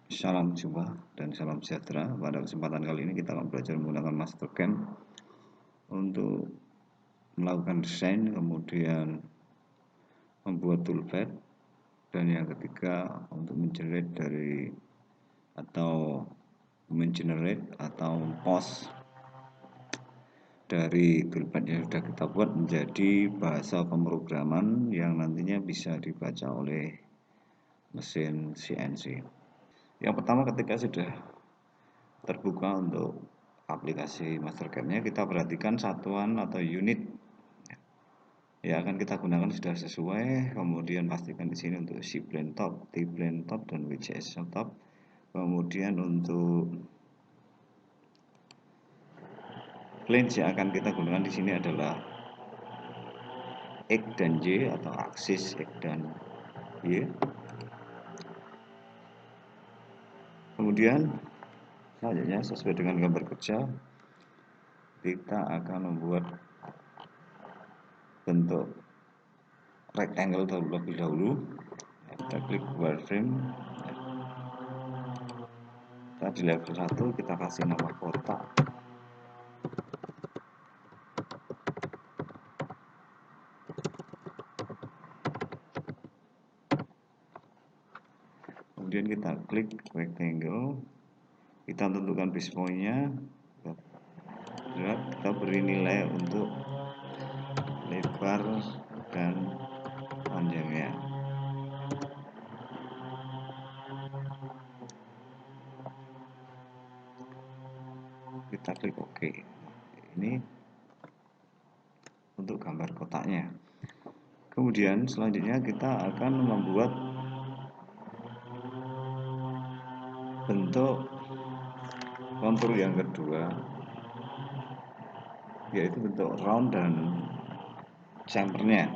Salam jumpa dan salam sejahtera. Pada kesempatan kali ini kita akan belajar menggunakan Mastercam untuk melakukan desain, kemudian membuat toolpath, dan yang ketiga untuk mengenerate atau post dari toolpath yang sudah kita buat menjadi bahasa pemrograman yang nantinya bisa dibaca oleh mesin CNC. Yang pertama, ketika sudah terbuka untuk aplikasi Mastercam-nya, kita perhatikan satuan atau unit yang akan kita gunakan sudah sesuai. Kemudian pastikan di sini untuk C-plane top, T-plane top, dan WCS top. Kemudian untuk planes yang akan kita gunakan di sini adalah X dan Y atau aksis X dan Y. Kemudian selanjutnya sesuai dengan gambar kerja, kita akan membuat bentuk rectangle terlebih dahulu. Kita klik wireframe. Kita di level 1 kita kasih nama kotak. Kemudian kita klik rectangle, kita tentukan base point-nya, kita beri nilai untuk lebar dan panjangnya. Kita klik OK. Ini untuk gambar kotaknya. Kemudian selanjutnya kita akan membuat bentuk kontur yang kedua, yaitu bentuk round dan chamfernya.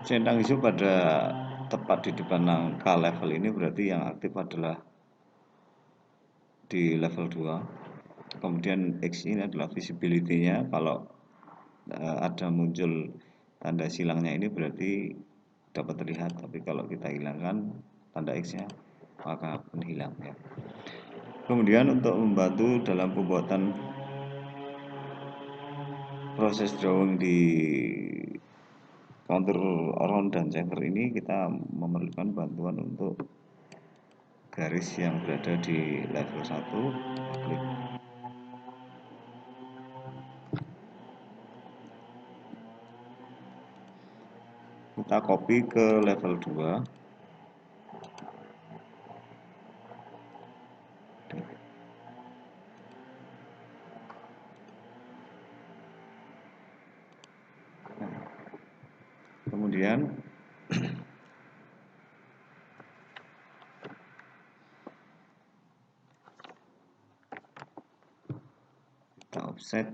Centang hijau pada tepat di depan angka level ini berarti yang aktif adalah di level 2. Kemudian X ini adalah visibility-nya. Kalau ada muncul tanda silangnya ini berarti dapat terlihat, tapi kalau kita hilangkan tanda X-nya maka akan hilang ya. Kemudian untuk membantu dalam pembuatan proses drawing di kontur round dan chamfer ini, kita memerlukan bantuan untuk garis yang berada di level 1. Klik. Kita copy ke level 2. Kemudian kita offset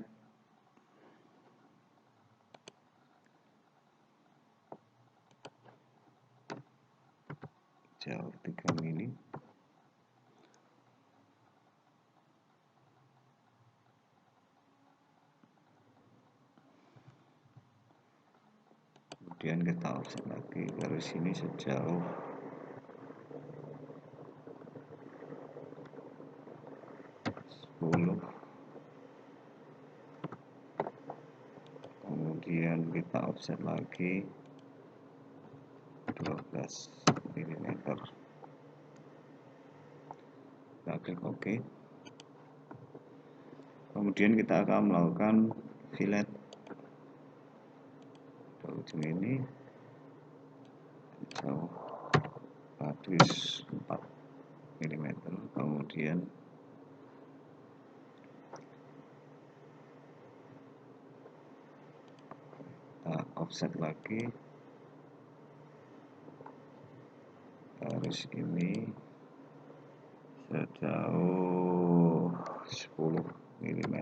jauh 3 mili. Kemudian kita offset lagi garis ini sejauh 10. Kemudian kita offset lagi 12 mm. Kita klik OK. Kemudian kita akan melakukan fillet ke ujung ini jauh radius 4 mm. Kemudian kita offset lagi garis ini sejauh 10 mm.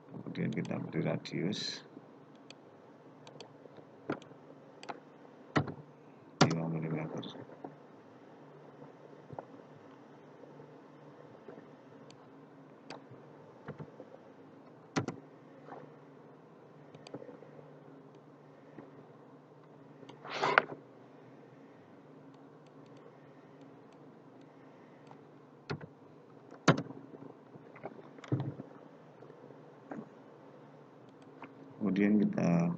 Kemudian kita beri radius 5 mm. kemudian kita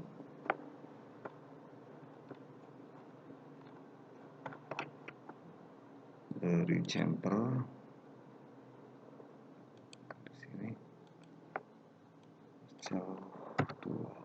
beri jumper di sini jauh 2.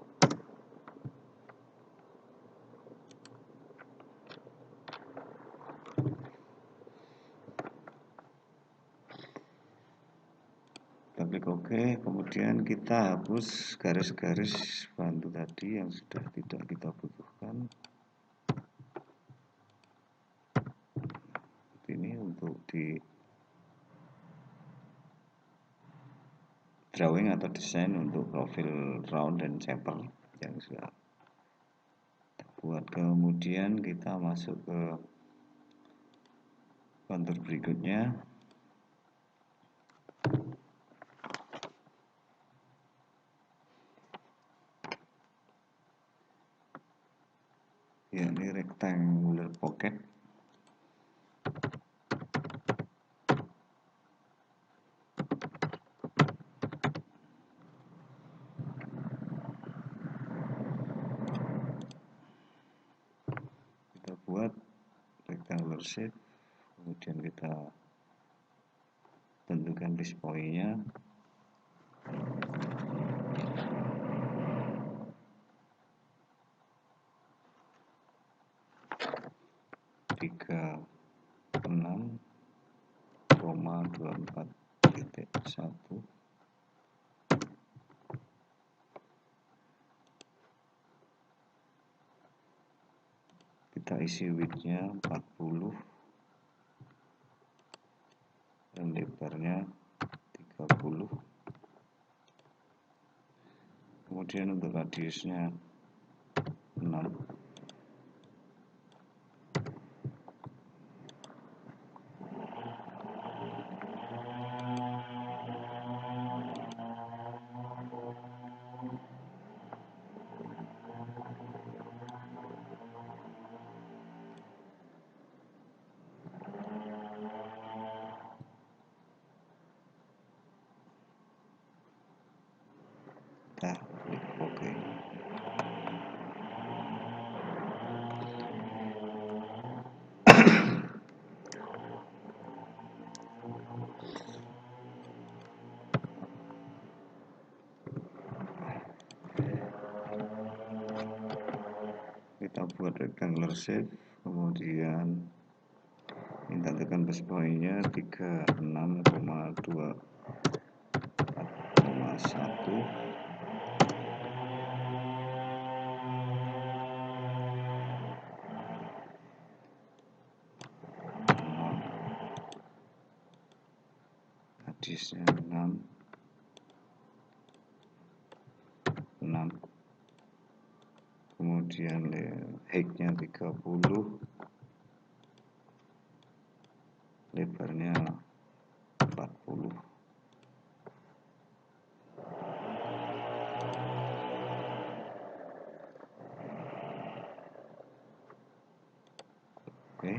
Kita klik OK, kemudian kita hapus garis-garis bantu tadi yang sudah tidak kita butuhkan. Ini untuk di drawing atau desain untuk profil round dan chamfer yang sudah kita buat. Kemudian kita masuk ke kontur berikutnya. Ya, ini rectangular pocket. Kita buat rectangular shape, kemudian kita tentukan base point-nya. Tiga 6,24.1. Kita isi width-nya 40 dan lebarnya 30. Kemudian untuk radiusnya 6. Kita klik OK. Kita buat rectangular shape, kemudian kita tekan base point-nya 36,24,1. Radiusnya 6. Kemudian height-nya 30, lebarnya 40. Oke.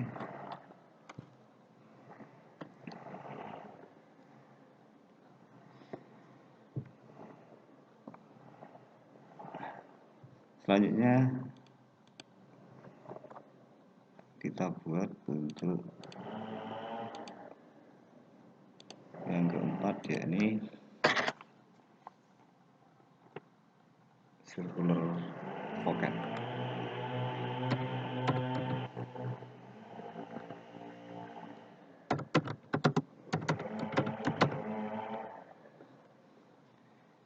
Selanjutnya kita buat untuk yang keempat, yakni circular pocket.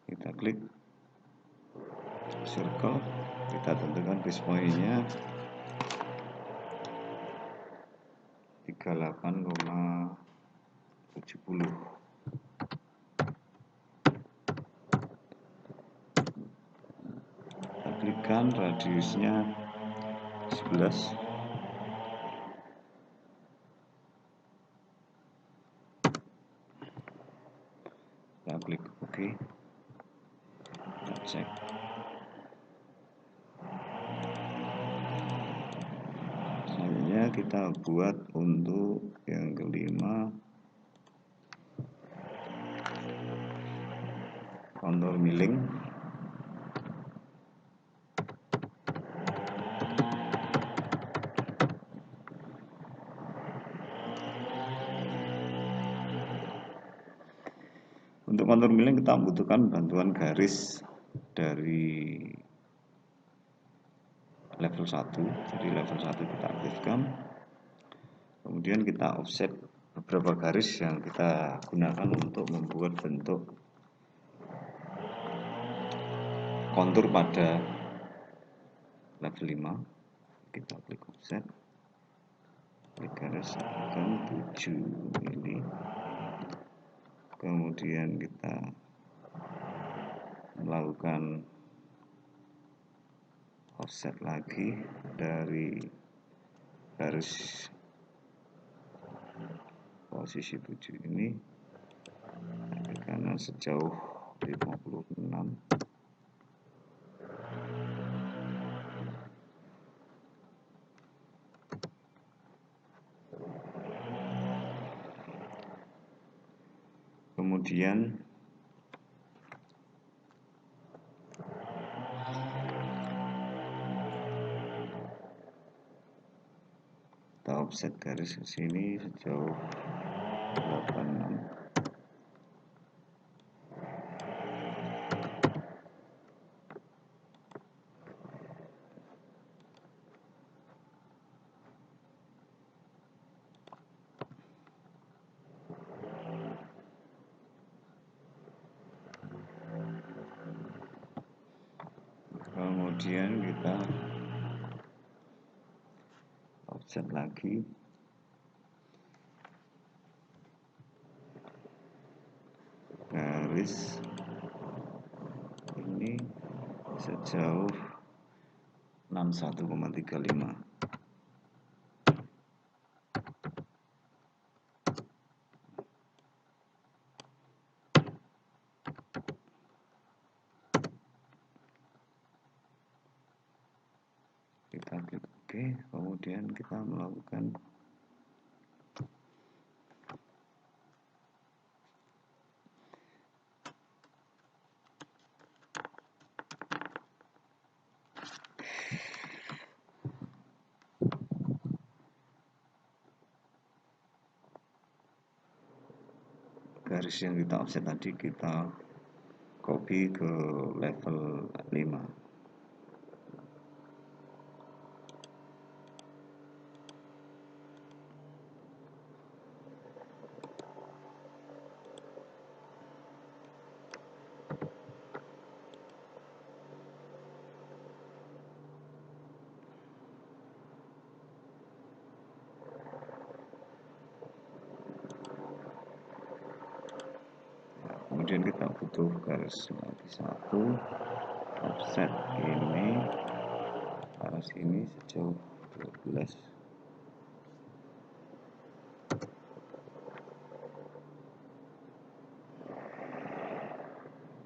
Kita klik circle, kita tentukan base point-nya 38,70. Kita klikkan radiusnya 11. Kita klik OK. Kita cek. Selanjutnya kita buat untuk yang kelima, contour milling. Untuk kontur milling kita membutuhkan bantuan garis dari level 1. Jadi level 1 kita aktifkan. Kemudian kita offset beberapa garis yang kita gunakan untuk membuat bentuk kontur pada level 5. Kita klik offset, klik garis akan 7 mili. Kemudian kita melakukan offset lagi dari garis posisi 7 ini ke kanan sejauh 56. Kemudian kita offset garis ke sini sejauh 86. Kemudian kita offset lagi garis ini sejauh 61,35. Kita klik OK, kemudian kita melakukan garis yang kita offset tadi kita copy ke level 5. Kemudian kita butuh garis lagi satu, offset ini arah sini sejauh 12.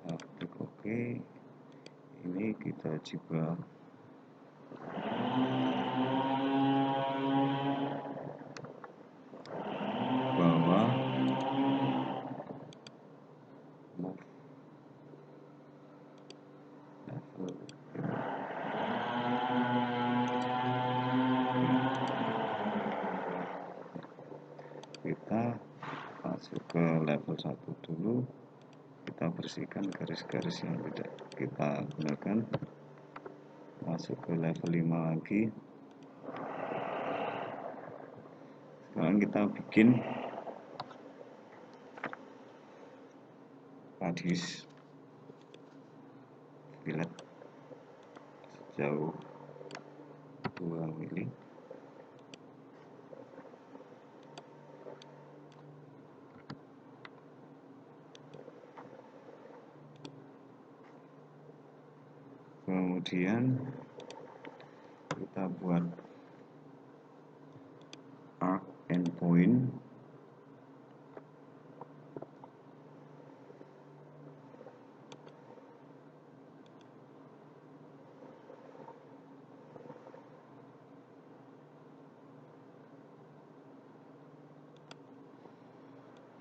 Nah, klik OK. Ini kita juga bawah move level. Kita masuk ke level 1 dulu, kita bersihkan garis-garis yang tidak kita gunakan, masuk ke level 5 lagi. Sekarang kita bikin radius fillet sejauh 2 mili. Kemudian kita buat arc and point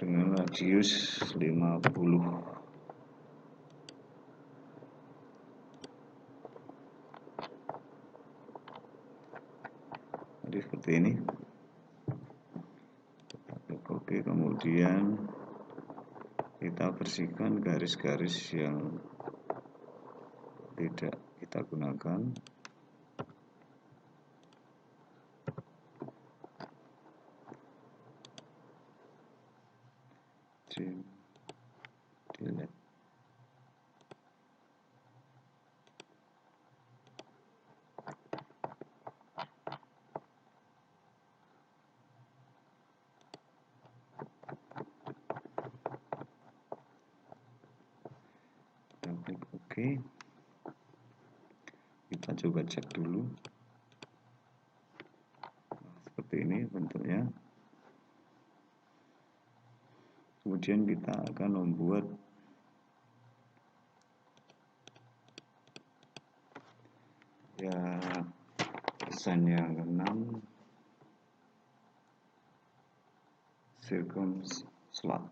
dengan radius 50. Jadi seperti ini. Kita klik OK, kemudian kita bersihkan garis-garis yang tidak kita gunakan. Delete. Kita klik OK. Kita coba cek dulu. Seperti ini bentuknya. Kemudian kita akan membuat ya desain yang keenam, circumslat.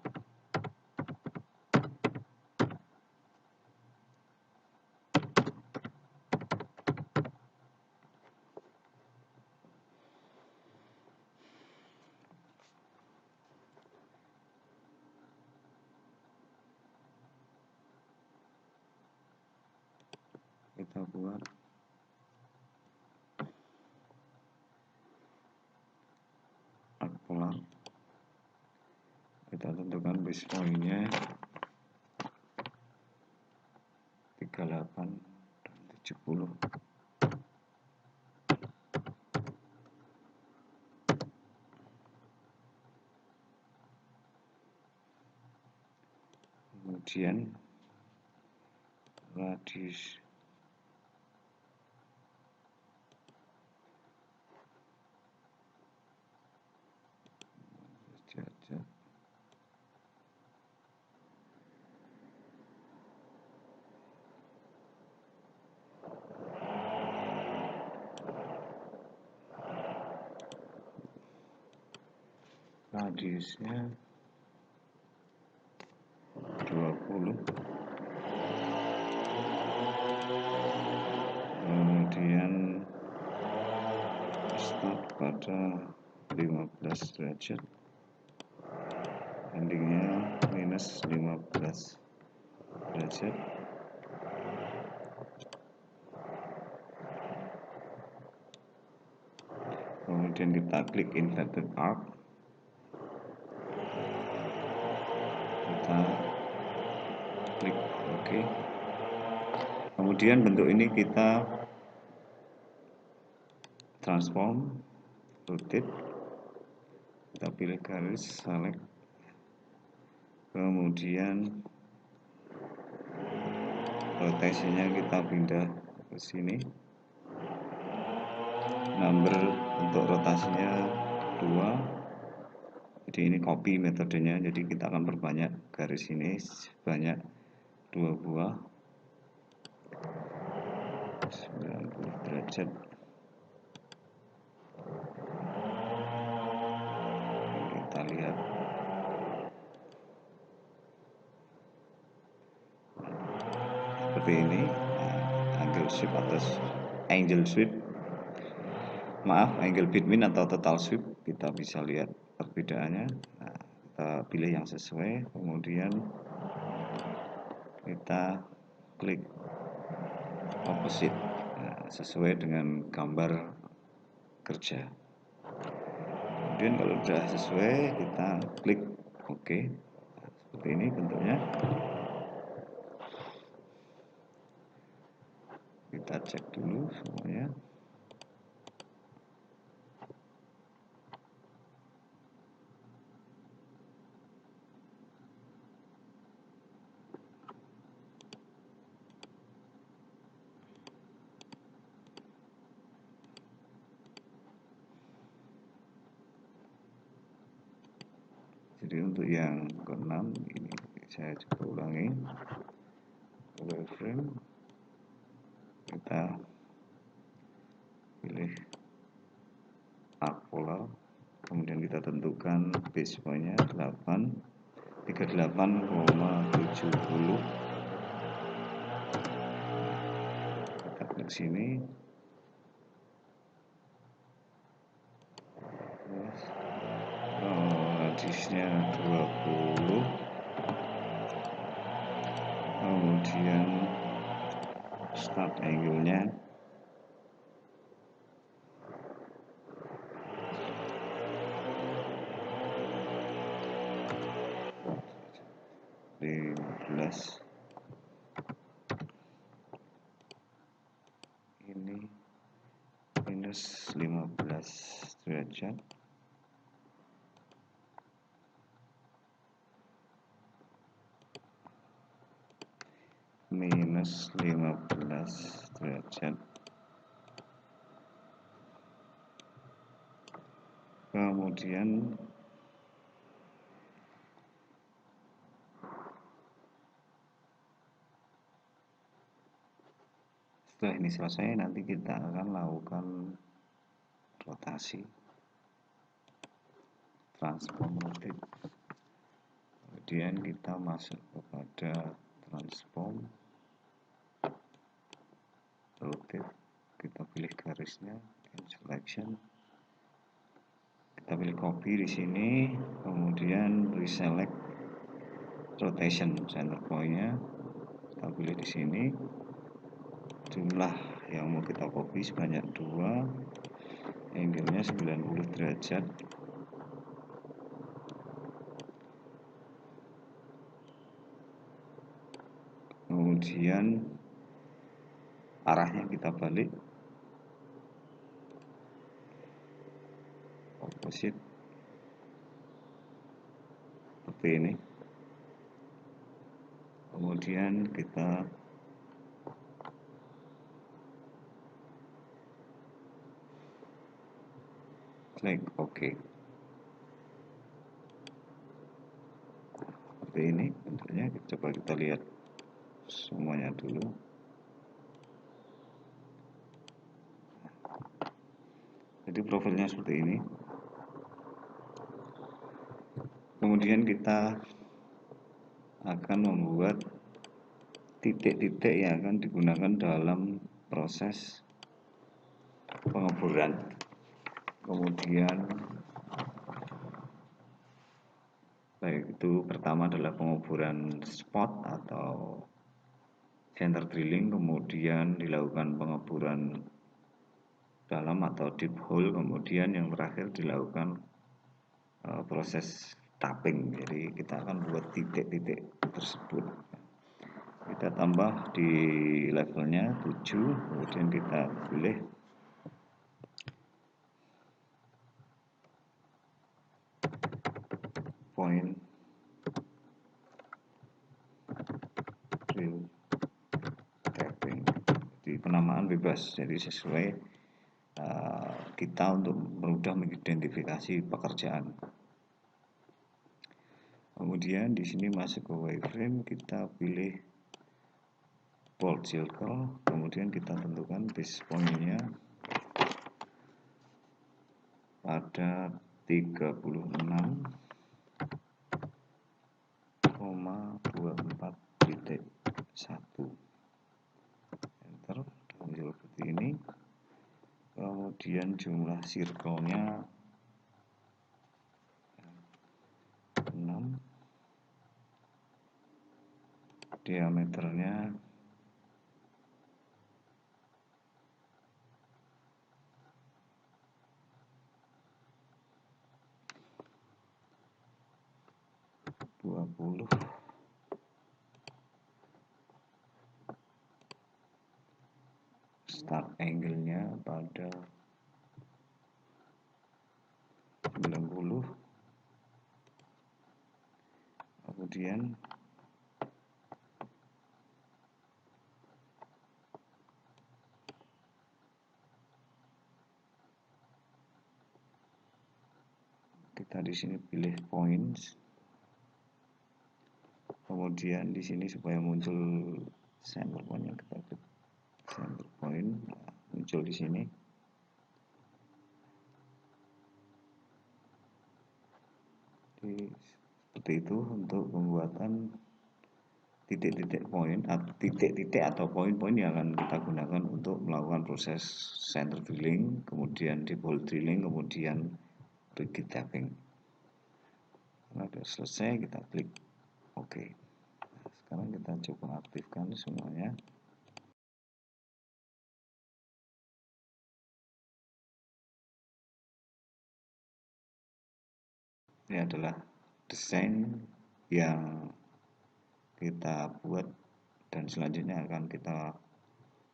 Kita buat arc polar. Kita tentukan base point-nya 38 dan 70. Kemudian radius sejajar radiusnya 20, kemudian start pada 15 derajat, endingnya minus 15 derajat. Kemudian kita klik inverted arc, kita klik OK. Kemudian bentuk ini kita transform, rotate, kita pilih garis, select, kemudian rotasinya kita pindah ke sini. Number untuk rotasinya 2. Jadi ini copy metodenya, jadi kita akan perbanyak garis ini sebanyak 2 buah, 90 derajat. Kita lihat seperti ini, angle sweep atau angle sweep, angle between atau total sweep, kita bisa lihat perbedaannya. Nah, kita pilih yang sesuai, kemudian kita klik opposite, nah, sesuai dengan gambar kerja. Kemudian kalau sudah sesuai, kita klik OK. Nah, seperti ini bentuknya. Kita cek dulu semuanya. Jadi untuk yang keenam ini saya coba ulangi, wireframe, kita pilih arc polar, kemudian kita tentukan base point-nya 38,70. Kita klik sini, radiusnya 20, kemudian start angle-nya di 15, ini minus 15 derajat, minus 15 derajat, kemudian setelah ini selesai nanti kita akan lakukan rotasi, transform rotate. Kemudian kita masuk kepada transform rotate, kita pilih garisnya and selection, kita pilih copy di sini, kemudian reselect rotation center point-nya, kita pilih di sini. Jumlah yang mau kita copy sebanyak 2, angle-nya 90 derajat. Kemudian arahnya kita balik, opposite seperti ini. Kemudian kita klik OK. Seperti ini bentuknya. Coba kita lihat semuanya dulu. Jadi profilnya seperti ini. Kemudian kita akan membuat titik-titik yang akan digunakan dalam proses pengeburan. Kemudian baik itu pertama adalah penguburan spot atau center drilling, kemudian dilakukan pengeburan dalam atau deep hole, kemudian yang terakhir dilakukan proses tapping. Jadi kita akan buat titik-titik tersebut, kita tambah di levelnya 7, kemudian kita pilih point drill tapping. Jadi penamaan bebas, jadi sesuai kita untuk mudah mengidentifikasi pekerjaan. Kemudian di sini masuk ke wireframe, kita pilih bolt circle, kemudian kita tentukan base point-nya pada 36,24.1. Enter, muncul seperti ini. Kemudian jumlah circle-nya 6, diameternya 20, start angle-nya pada 90, kemudian kita di sini pilih points, kemudian di sini supaya muncul center point-nya kita klik center point, muncul di sini. Jadi, seperti itu untuk pembuatan titik-titik poin, titik-titik atau poin-poin yang akan kita gunakan untuk melakukan proses center drilling, kemudian deep hole drilling, kemudian rigid tapping. Karena sudah selesai, kita klik OK. Sekarang kita coba aktifkan semuanya. Ini adalah desain yang kita buat dan selanjutnya akan kita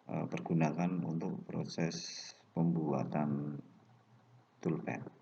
pergunakan untuk proses pembuatan toolpath.